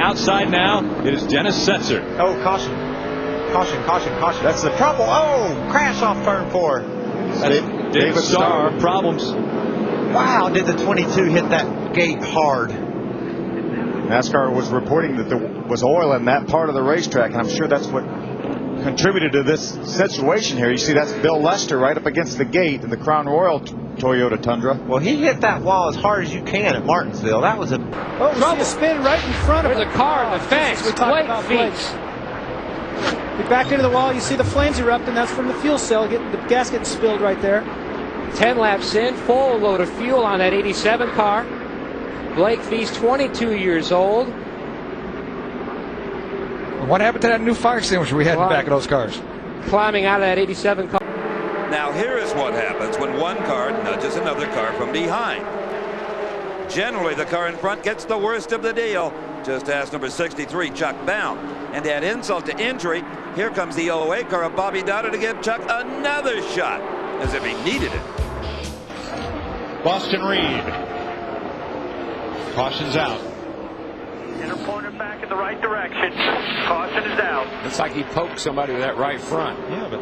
outside now. It is Dennis Setzer. Oh, caution. Caution, caution, caution. That's the trouble. Oh, crash off turn 4. David Starr, problems. Wow, did the 22 hit that gate hard. NASCAR was reporting that there was oil in that part of the racetrack, and I'm sure that's what contributed to this situation here. You see, that's Bill Lester right up against the gate in the Crown Royal Toyota Tundra. Well, he hit that wall as hard as you can at Martinsville. That was a trouble spin right in front of him. There's a car in the fence. Blake Feese. He backed into the wall. You see the flames erupting. That's from the fuel cell. The gas getting spilled right there. 10 laps in, full load of fuel on that 87 car. Blake Feese, 22 years old. What happened to that new fire extinguisher we had in the back of those cars? Climbing out of that 87 car. Now here is what happens when one car nudges another car from behind. Generally, the car in front gets the worst of the deal. Just ask number 63, Chuck Bound. And to add insult to injury, here comes the OA car of Bobby Dowder to give Chuck another shot, as if he needed it. Boston Reid. Caution's out. Inner pointer back in the right direction. Caution is out. Looks like he poked somebody with that right front. Yeah, but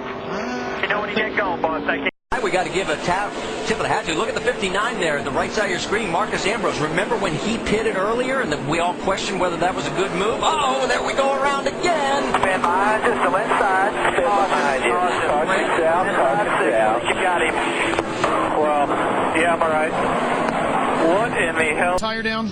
You know when you get going, boss. I can't. We got to give a tip of the hat to. Look at the 59 there at the right side of your screen, Marcus Ambrose. Remember when he pitted earlier and we all questioned whether that was a good move? Oh, there we go around again. Stand behind you, still inside. Stand behind you. Caution down, caution down. You got him. Well, yeah, I'm all right. What in the hell? Tire down?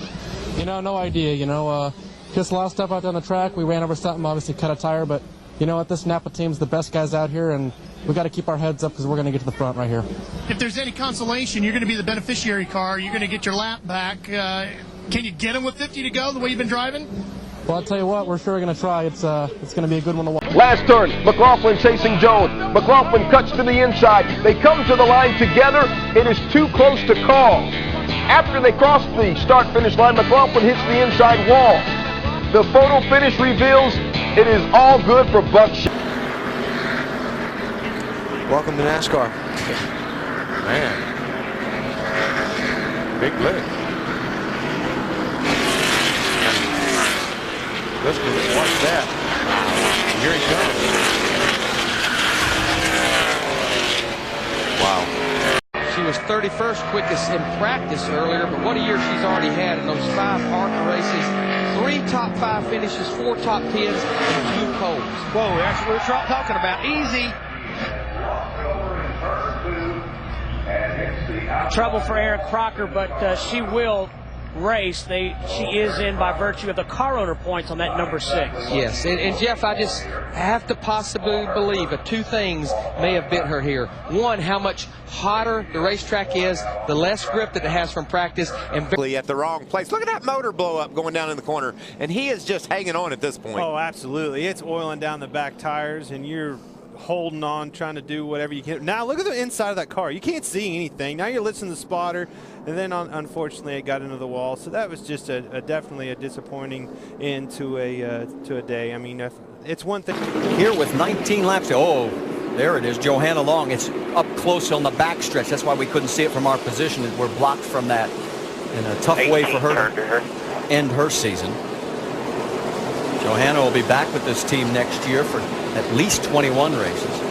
You know, no idea. You know, just a lot of stuff out there on the track. We ran over something, obviously cut a tire, but you know what? This Napa team's the best guys out here, and we got to keep our heads up because we're going to get to the front right here. If there's any consolation, you're going to be the beneficiary car. You're going to get your lap back. Can you get them with 50 to go the way you've been driving? Well, I'll tell you what, we're sure going to try. It's going to be a good one to watch. Last turn, McLaughlin chasing Jones. McLaughlin cuts to the inside. They come to the line together. It is too close to call. After they cross the start-finish line, McLaughlin hits the inside wall. The photo finish reveals it is all good for Buckshot. Welcome to NASCAR. Man. Big lift. Let's watch that. Here he comes. Wow. She was 31st quickest in practice earlier, but what a year she's already had in those 5 ARCA races. 3 top 5 finishes, 4 top 10s, and 2 poles. Whoa, that's what we're talking about. Easy. Trouble for Erin Crocker, but she will race. She is in by virtue of the car owner points on that number 6. Yes, and Jeff, I just have to possibly believe that 2 things may have bit her here. One, how much hotter the racetrack is, the less grip that it has from practice, and At the wrong place. Look at that motor blow up going down in the corner, and he is just hanging on at this point. Oh, absolutely. It's oiling down the back tires, and you're holding on, trying to do whatever you can. Now look at the inside of that car. You can't see anything. Now you're listening to the spotter, and then unfortunately it got into the wall. So that was just definitely a disappointing end to a day. I mean, it's one thing Here with 19 laps. Oh, there it is, Johanna Long. It's up close on the back stretch. That's why we couldn't see it from our position. We're blocked from that in a tough way for her to end her season. Johanna will be back with this team next year for at least 21 races.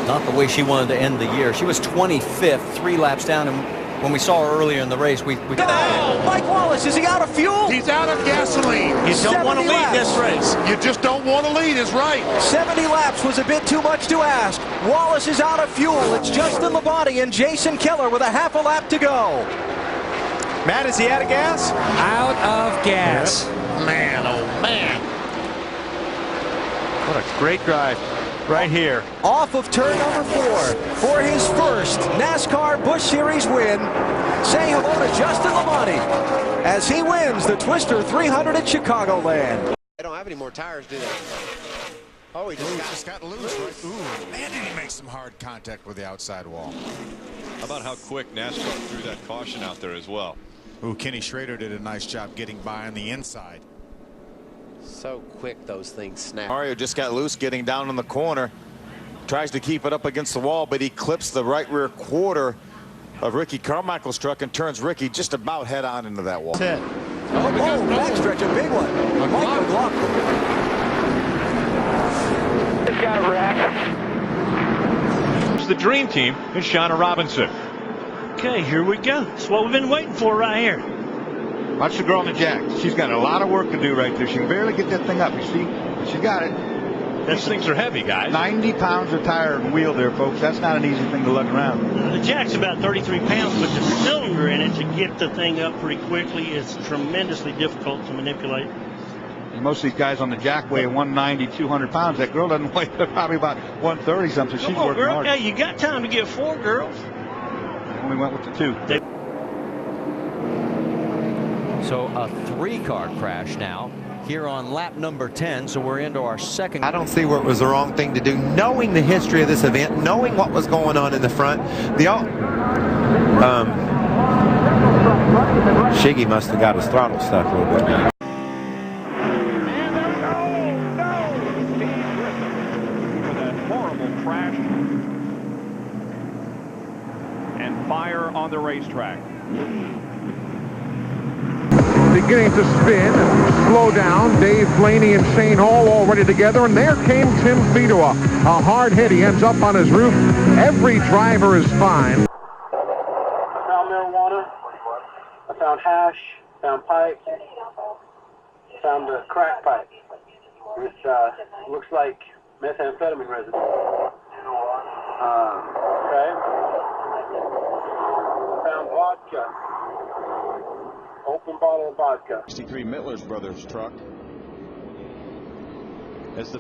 Not the way she wanted to end the year. She was 25th, 3 laps down, and when we saw her earlier in the race, we Mike Wallace, is he out of fuel? He's out of gasoline. You don't want to lead this race. You just don't want to lead, is right. 70 laps was a bit too much to ask. Wallace is out of fuel. It's Justin Labonte and Jason Keller with a half a lap to go. Matt, is he out of gas? Out of gas. Yep. Man, oh man. What a great drive right here. Off of turn number 4 for his first NASCAR Busch Series win. Say hello to Justin Labonte as he wins the Twister 300 at Chicagoland. They don't have any more tires, do they? Oh, he just got loose. Right? Ooh, man, did he make some hard contact with the outside wall. How about how quick NASCAR threw that caution out there as well? Ooh, Kenny Schrader did a nice job getting by on the inside. So quick those things snap. Mario just got loose getting down in the corner. Tries to keep it up against the wall, but he clips the right rear quarter of Ricky Carmichael's truck and turns Ricky just about head on into that wall. That's it. Oh, backstretch, a big one. McLaughlin. It's got a rack. It's the dream team is Shawna Robinson. Okay, here we go. It's what we've been waiting for right here. Watch the girl on the jack. She's got a lot of work to do right there. She can barely get that thing up. You see? She got it. These things are heavy, guys. 90 pounds of tire and wheel there, folks. That's not an easy thing to lug around. The jack's about 33 pounds, but the cylinder in it to get the thing up pretty quickly is tremendously difficult to manipulate. And most of these guys on the jack weigh 190, 200 pounds. That girl doesn't weigh probably about 130 something. She's working girl. hard. Hey, you got time to get 4 girls. Only went with the 2. So a 3-car crash now here on lap number 10. So we're into our second. I don't see where it was the wrong thing to do, knowing the history of this event, knowing what was going on in the front. Shiggy must have got his throttle stuck a little bit. Crash and fire on the racetrack. Beginning to spin and slow down. Dave Blaney and Shane Hall all ready together, and there came Tim Fedewa. A hard hit. He ends up on his roof. Every driver is fine. I found marijuana. I found hash. Found pipe. Found a crack pipe. Which looks like methamphetamine residue. Okay. Found vodka. Open bottle of vodka. 63 Mittler's brother's truck. As the